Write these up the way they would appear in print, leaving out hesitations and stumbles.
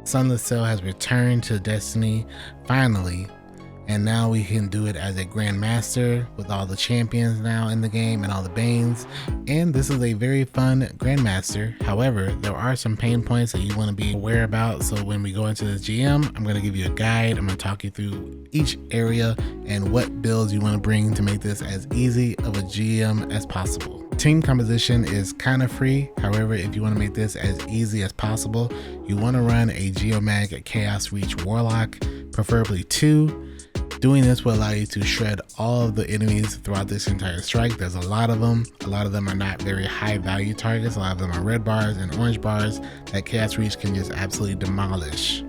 Sunless Cell has returned to Destiny, finally, and now we can do it as a Grandmaster with all the champions now in the game and all the Banes, and this is a very fun Grandmaster. However, there are some pain points that you want to be aware about, so when we go into this GM, I'm going to give you a guide. I'm going to talk you through each area and what builds you want to bring to make this as easy of a GM as possible. Team composition is kind of free. However, if you want to make this as easy as possible, you want to run a Geomag Chaos Reach Warlock, preferably 2. Doing this will allow you to shred all of the enemies throughout this entire strike. There's a lot of them. A lot of them are not very high value targets. A lot of them are red bars and orange bars that Chaos Reach can just absolutely demolish.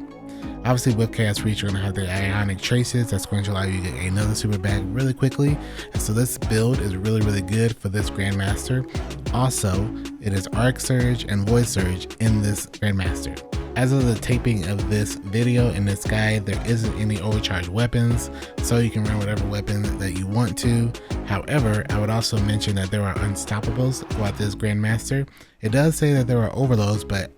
Obviously with Chaos Reach, you're going to have the Ionic Traces. That's going to allow you to get another super bag really quickly. And so this build is really good for this Grandmaster. Also, it is Arc Surge and Void Surge in this Grandmaster. As of the taping of this video in this guide, there isn't any overcharged weapons, so you can run whatever weapon that you want to. However, I would also mention that there are unstoppables throughout this Grandmaster. It does say that there are overloads, but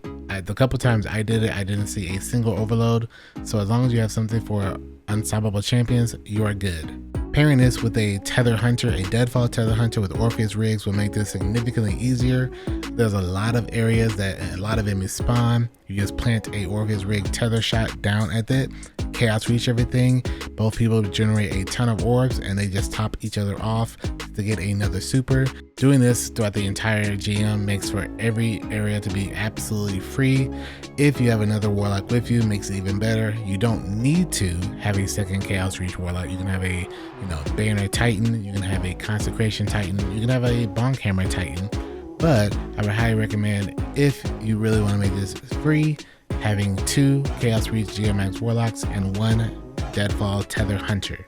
the couple times I did it, I didn't see a single overload. So as long as you have something for unstoppable champions, you are good. Pairing this with a Tether Hunter, a Deadfall Tether Hunter with Orpheus rigs will make this significantly easier. There's a lot of areas that a lot of enemies spawn. You just plant a Orpheus rig tether shot down at it, Chaos Reach everything. Both people generate a ton of orbs and they just top each other off to get another super. Doing this throughout the entire GM makes for every area to be absolutely free. If you have another Warlock with you, makes it even better. You don't need to have a second Chaos Reach Warlock. You can have a Bayonet Titan, you can have a Consecration Titan, you can have a Bonk Hammer Titan. But I would highly recommend, if you really want to make this free, having 2 Chaos Reach GMX Warlocks and 1 Deadfall Tether Hunter.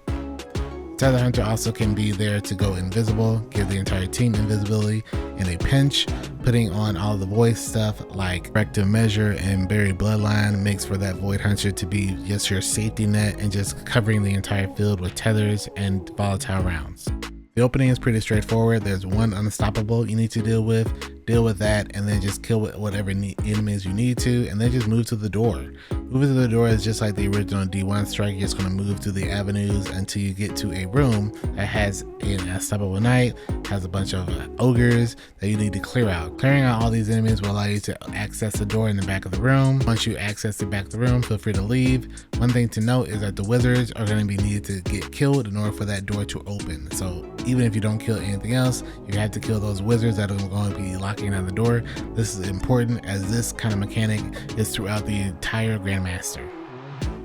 Tether Hunter also can be there to go invisible, give the entire team invisibility in a pinch. Putting on all the voice stuff like Corrective Measure and Buried Bloodline makes for that Void Hunter to be just your safety net and just covering the entire field with tethers and volatile rounds. The opening is pretty straightforward. There's 1 unstoppable you need to deal with that, and then just kill whatever enemies you need to, and then just move to the door. Moving to the door is just like the original D1 strike. You're just going to move through the avenues until you get to a room that has an unstoppable knight, has a bunch of ogres that you need to clear out. Clearing out all these enemies will allow you to access the door in the back of the room. Once you access the back of the room, feel free to leave. One thing to note is that the wizards are going to be needed to get killed in order for that door to open. So even if you don't kill anything else, you have to kill those wizards that are going to be locking down the door. This is important as this kind of mechanic is throughout the entire Grandmaster.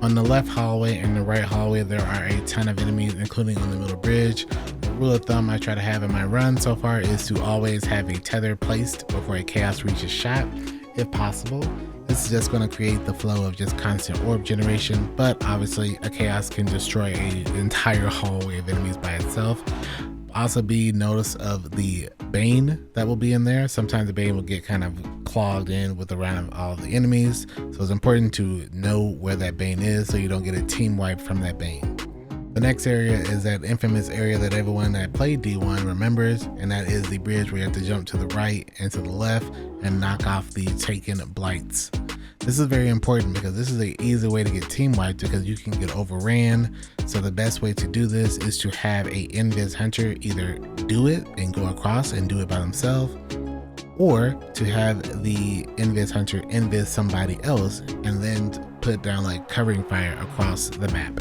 On the left hallway and the right hallway, there are a ton of enemies, including on the middle bridge. The rule of thumb I try to have in my run so far is to always have a tether placed before a Chaos Reach is shot, if possible. This is just going to create the flow of just constant orb generation, but obviously a Chaos can destroy an entire hallway of enemies by itself. Also be notice of the Bane that will be in there. Sometimes the Bane will get kind of clogged in with the round of all the enemies, so it's important to know where that Bane is so you don't get a team wipe from that Bane. The next area is that infamous area that everyone that played D1 remembers, and that is the bridge where you have to jump to the right and to the left and knock off the taken blights. This is very important because this is an easy way to get team wiped because you can get overran. So the best way to do this is to have a invis hunter either do it and go across and do it by themselves, or to have the invis hunter invis somebody else and then put down like covering fire across the map.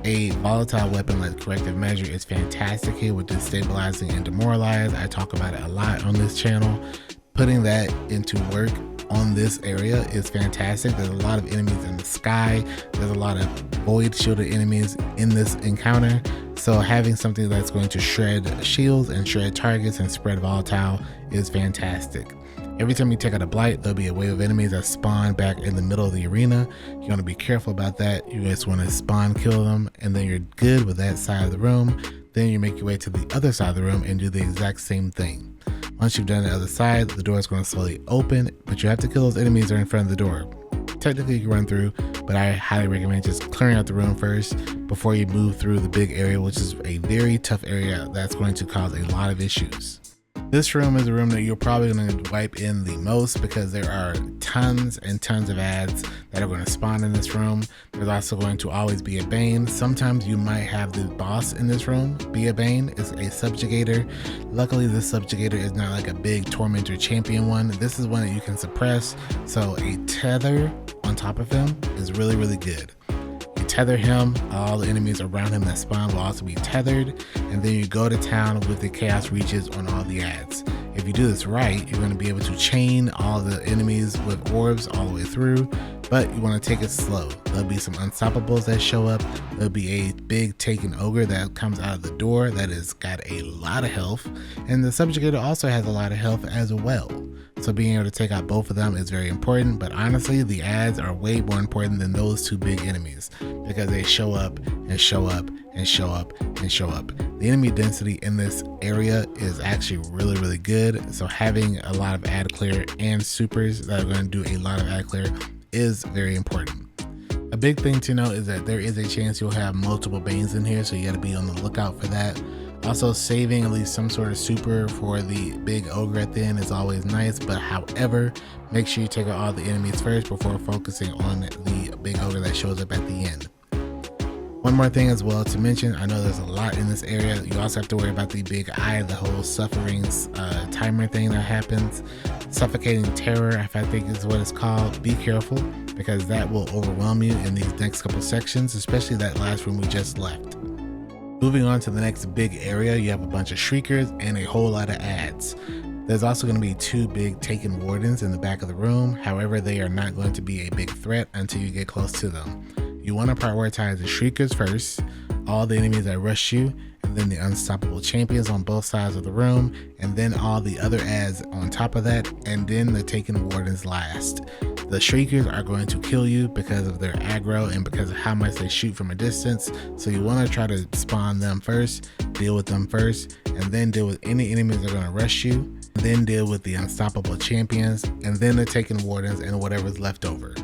A volatile weapon like Corrective Measure is fantastic here with destabilizing and demoralize. I talk about it a lot on this channel. Putting that into work on this area is fantastic. There's a lot of enemies in the sky. There's a lot of void shielded enemies in this encounter. So having something that's going to shred shields and shred targets and spread volatile is fantastic. Every time you take out a blight, there'll be a wave of enemies that spawn back in the middle of the arena. You want to be careful about that. You just want to spawn kill them, and then you're good with that side of the room. Then you make your way to the other side of the room and do the exact same thing. Once you've done the other side, the door is going to slowly open, but you have to kill those enemies that are in front of the door. Technically you can run through, but I highly recommend just clearing out the room first before you move through the big area, which is a very tough area that's going to cause a lot of issues. This room is a room that you're probably going to wipe in the most because there are tons and tons of ads that are going to spawn in this room. There's also going to always be a Bane. Sometimes you might have the boss in this room be a Bane. It's a subjugator. Luckily, this subjugator is not like a big tormentor champion one. This is one that you can suppress. So a tether on top of him is really, really good. You tether him, all the enemies around him that spawn will also be tethered, and then you go to town with the chaos reaches on all the ads. If you do this right, you're going to be able to chain all the enemies with orbs all the way through, but you want to take it slow. There'll be some unstoppables that show up. There'll be a big taken ogre that comes out of the door that has got a lot of health, and the subjugator also has a lot of health as well. So being able to take out both of them is very important, but honestly, the ads are way more important than those two big enemies because they show up and show up and show up and show up. The enemy density in this area is actually really, really good. So having a lot of ad clear and supers that are going to do a lot of ad clear is very important. A big thing to know is that there is a chance you'll have multiple Banes in here, so you got to be on the lookout for that. Also, saving at least some sort of super for the big ogre at the end is always nice, but however, make sure you take out all the enemies first before focusing on the big ogre that shows up at the end. One more thing as well to mention, I know there's a lot in this area. You also have to worry about the big eye, the whole sufferings timer thing that happens. Suffocating terror, I think is what it's called. Be careful because that will overwhelm you in these next couple sections, especially that last room we just left. Moving on to the next big area, you have a bunch of Shriekers and a whole lot of ads. There's also going to be two big taken wardens in the back of the room. However, they are not going to be a big threat until you get close to them. You want to prioritize the Shriekers first, all the enemies that rush you, and then the unstoppable champions on both sides of the room, and then all the other ads on top of that, and then the taken wardens last. The Shriekers are going to kill you because of their aggro and because of how much they shoot from a distance, so you want to try to spawn them first, deal with them first, and then deal with any enemies that are going to rush you, then deal with the unstoppable champions, and then the taken wardens and whatever's left over.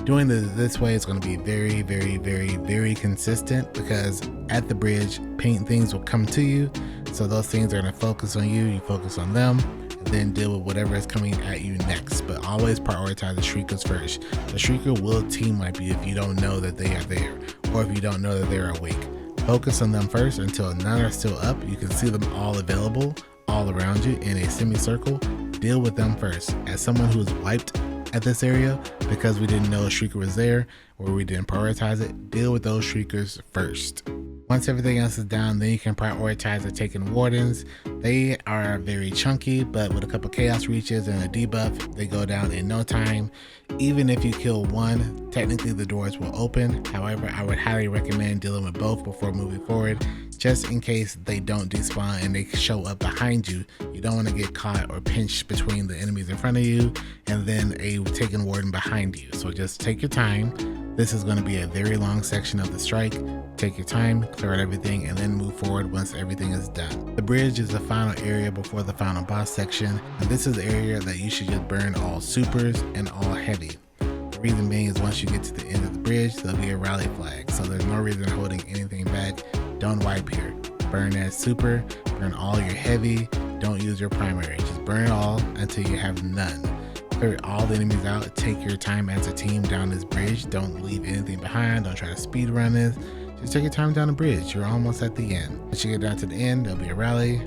Doing this way is going to be very, very, very, very consistent because at the bridge, paint things will come to you, so those things are going to focus on you, you focus on them, and then deal with whatever is coming at you next. But always prioritize the Shriekers first. The Shrieker will team wipe you if you don't know that they are there, or if you don't know that they're awake. Focus on them first until none are still up. You can see them all available all around you in a semicircle. Deal with them first. As someone who's wiped at this area because we didn't know a Shrieker was there or we didn't prioritize it, deal with those Shriekers first. Once everything else is down, then you can prioritize the taken wardens. They are very chunky, but with a couple chaos reaches and a debuff, they go down in no time. Even if you kill one, technically the doors will open. However, I would highly recommend dealing with both before moving forward, just in case they don't despawn and they show up behind you. You don't want to get caught or pinched between the enemies in front of you and then a taken warden behind you. So just take your time. This is going to be a very long section of the strike. Take your time, clear out everything, and then move forward once everything is done. The bridge is the final area before the final boss section, and this is the area that you should just burn all supers and all heavy. The reason being is once you get to the end of the bridge, there'll be a rally flag, so there's no reason holding anything back. Don't wipe here. Burn that super, burn all your heavy, don't use your primary. Just burn it all until you have none. Clear all the enemies out, take your time as a team down this bridge. Don't leave anything behind, don't try to speed run this. Just take your time down the bridge, you're almost at the end. Once you get down to the end, there'll be a rally,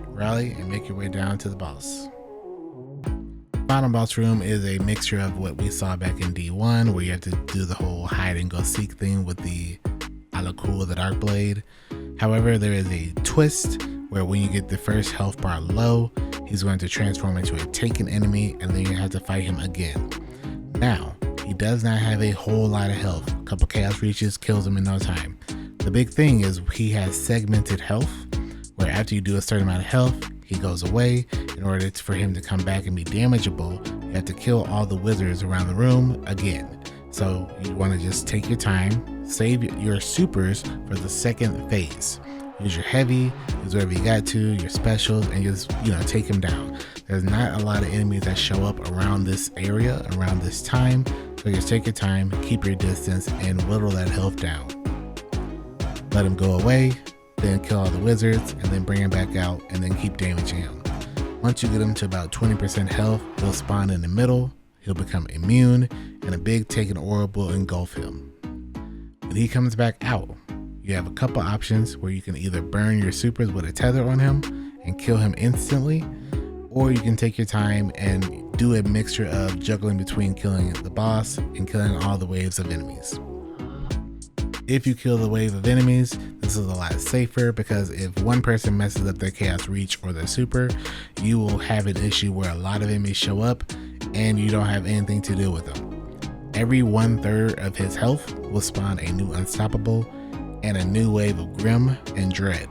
and make your way down to the boss. Final boss room is a mixture of what we saw back in D1, where you have to do the whole hide and go seek thing with the cool the Darkblade. However, there is a twist where when you get the first health bar low, he's going to transform into a taken enemy and then you have to fight him again. Now, he does not have a whole lot of health. A couple chaos reaches kills him in no time. The big thing is he has segmented health, where after you do a certain amount of health, he goes away. In order for him to come back and be damageable, you have to kill all the wizards around the room again. So you want to just take your time, save your supers for the second phase. Use your heavy, use whatever you got to, your specials, and just, take him down. There's not a lot of enemies that show up around this area, around this time. So just take your time, keep your distance, and whittle that health down. Let him go away, then kill all the wizards, and then bring him back out, and then keep damaging him. Once you get him to about 20% health, he'll spawn in the middle, he'll become immune, and a big taken orb will engulf him. When he comes back out, you have a couple options where you can either burn your supers with a tether on him and kill him instantly, or you can take your time and do a mixture of juggling between killing the boss and killing all the waves of enemies. If you kill the wave of enemies, this is a lot safer because if one person messes up their chaos reach or their super, you will have an issue where a lot of enemies show up and you don't have anything to do with them. Every 1/3 of his health will spawn a new unstoppable and a new wave of Grim and Dread.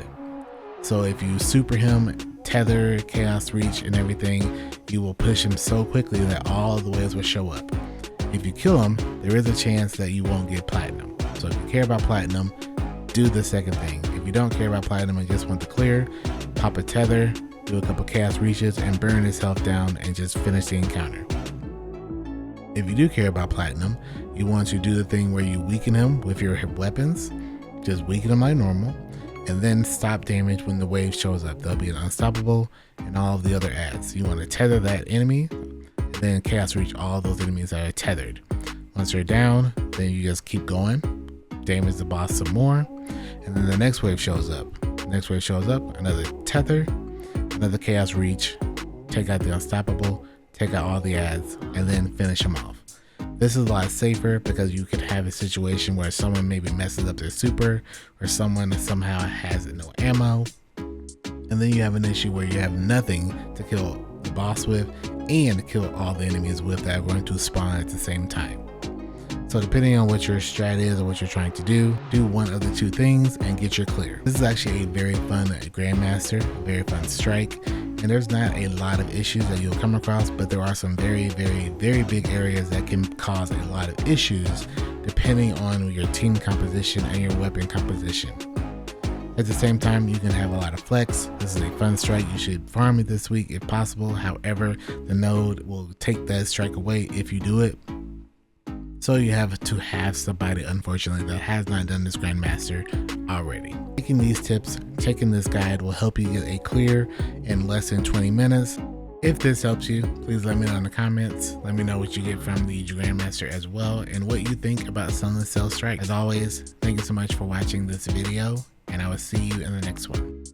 So if you super him, tether, chaos reach, and everything, you will push him so quickly that all the waves will show up. If you kill him, there is a chance that you won't get platinum. So if you care about platinum, do the second thing. If you don't care about platinum and just want to clear, pop a tether, do a couple chaos reaches, and burn his health down and just finish the encounter. If you do care about platinum, you want to do the thing where you weaken him with your weapons. Just weaken him like normal, and then stop damage when the wave shows up. There'll be an unstoppable and all of the other adds. You want to tether that enemy, and then chaos reach all those enemies that are tethered. Once they're down, then you just keep going, damage the boss some more, and then the next wave shows up. Next wave shows up, another tether, another chaos reach, take out the unstoppable, take out all the adds, and then finish him off. This is a lot safer because you could have a situation where someone maybe messes up their super, or someone somehow has no ammo, and then you have an issue where you have nothing to kill the boss with and kill all the enemies with that are going to spawn at the same time. So depending on what your strat is or what you're trying to do one of the two things and get your clear. This is actually a very fun Grandmaster, a very fun strike, and there's not a lot of issues that you'll come across, but there are some very big areas that can cause a lot of issues depending on your team composition and your weapon composition. At the same time, you can have a lot of flex. This is a fun strike. You should farm it this week if possible. However, the node will take that strike away if you do it. So you have to have somebody, unfortunately, that has not done this Grandmaster already. Taking these tips, taking this guide will help you get a clear in less than 20 minutes. If this helps you, please let me know in the comments. Let me know what you get from the Grandmaster as well and what you think about Sunless Cell Strike. As always, thank you so much for watching this video, and I will see you in the next one.